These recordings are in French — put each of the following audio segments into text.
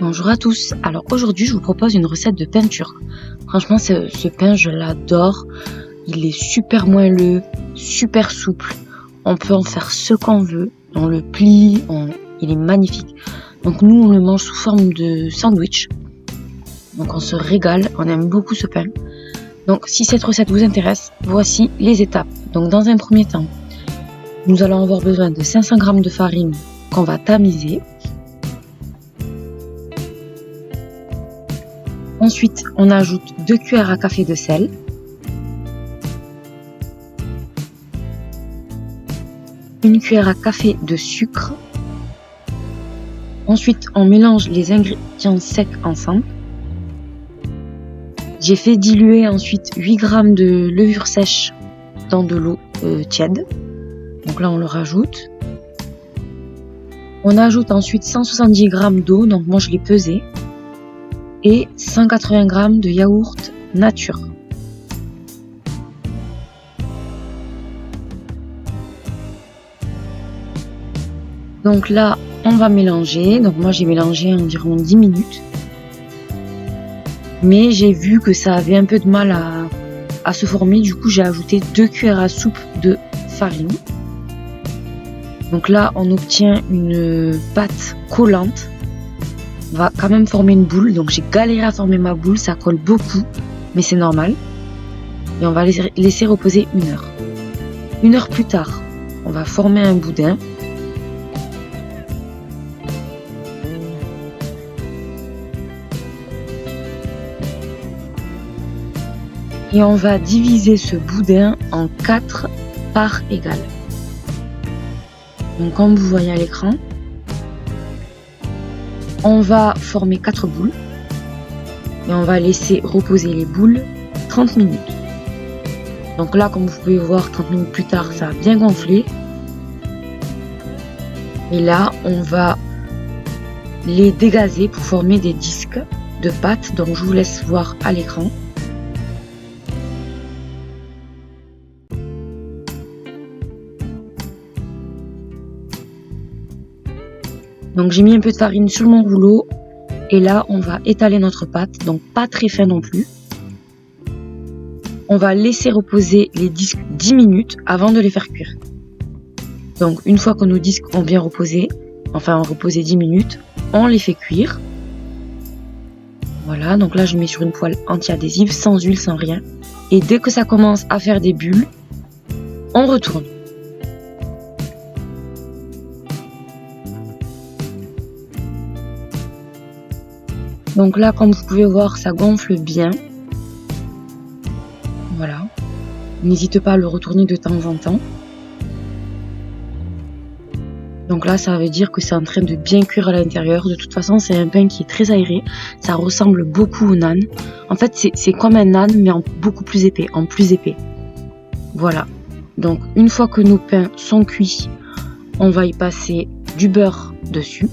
Bonjour à tous, alors aujourd'hui je vous propose une recette de pain turc. Franchement ce pain je l'adore, il est super moelleux, super souple, on peut en faire ce qu'on veut, on le plie, il est magnifique. Donc nous on le mange sous forme de sandwich, donc on se régale, on aime beaucoup ce pain. Donc si cette recette vous intéresse, voici les étapes. Donc dans un premier temps, nous allons avoir besoin de 500 g de farine qu'on va tamiser. Ensuite, on ajoute 2 cuillères à café de sel, une cuillère à café de sucre. Ensuite, on mélange les ingrédients secs ensemble. J'ai fait diluer ensuite 8 g de levure sèche dans de l'eau tiède. Donc là, on le rajoute. On ajoute ensuite 170 g d'eau, donc moi je l'ai pesé. Et 180 g de yaourt nature. Donc là, on va mélanger. Donc moi, j'ai mélangé environ 10 minutes. Mais j'ai vu que ça avait un peu de mal à se former. Du coup, j'ai ajouté 2 cuillères à soupe de farine. Donc là, on obtient une pâte collante. On va quand même former une boule, donc j'ai galéré à former ma boule, ça colle beaucoup, mais c'est normal. Et on va laisser reposer 1 heure. 1 heure plus tard, on va former un boudin. Et on va diviser ce boudin en 4 parts égales. Donc comme vous voyez à l'écran, on va former 4 boules et on va laisser reposer les boules 30 minutes. Donc là, comme vous pouvez voir, 30 minutes plus tard, ça a bien gonflé. Et là, on va les dégazer pour former des disques de pâte. Donc je vous laisse voir à l'écran. Donc j'ai mis un peu de farine sur mon rouleau et là on va étaler notre pâte, donc pas très fin non plus. On va laisser reposer les disques 10 minutes avant de les faire cuire. Donc une fois que nos disques ont bien reposé, enfin ont reposé 10 minutes, on les fait cuire. Voilà, donc là je mets sur une poêle anti-adhésive, sans huile, sans rien. Et dès que ça commence à faire des bulles, on retourne. Donc là, comme vous pouvez voir, ça gonfle bien. Voilà. N'hésitez pas à le retourner de temps en temps. Donc là, ça veut dire que c'est en train de bien cuire à l'intérieur. De toute façon, c'est un pain qui est très aéré. Ça ressemble beaucoup au naan. En fait, c'est comme un naan, mais en beaucoup plus épais, en plus épais. Voilà. Donc, une fois que nos pains sont cuits, on va y passer du beurre dessus.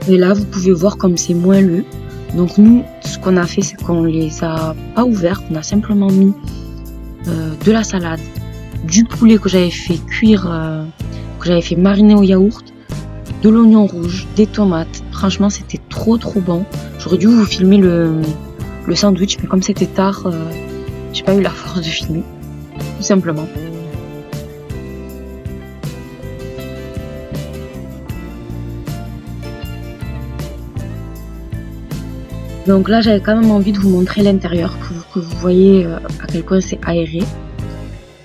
Et là, vous pouvez voir comme c'est moelleux. Donc nous, ce qu'on a fait, c'est qu'on les a pas ouverts. On a simplement mis de la salade, du poulet que j'avais fait cuire, que j'avais fait mariner au yaourt, de l'oignon rouge, des tomates. Franchement, c'était trop bon. J'aurais dû vous filmer le sandwich, mais comme c'était tard, j'ai pas eu la force de filmer, tout simplement. Donc là, j'avais quand même envie de vous montrer l'intérieur, pour que vous voyez à quel point c'est aéré.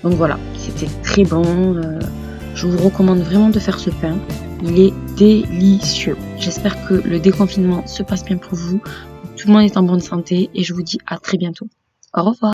Donc voilà, c'était très bon. Je vous recommande vraiment de faire ce pain. Il est délicieux. J'espère que le déconfinement se passe bien pour vous. tout le monde est en bonne santé et je vous dis à très bientôt. Au revoir.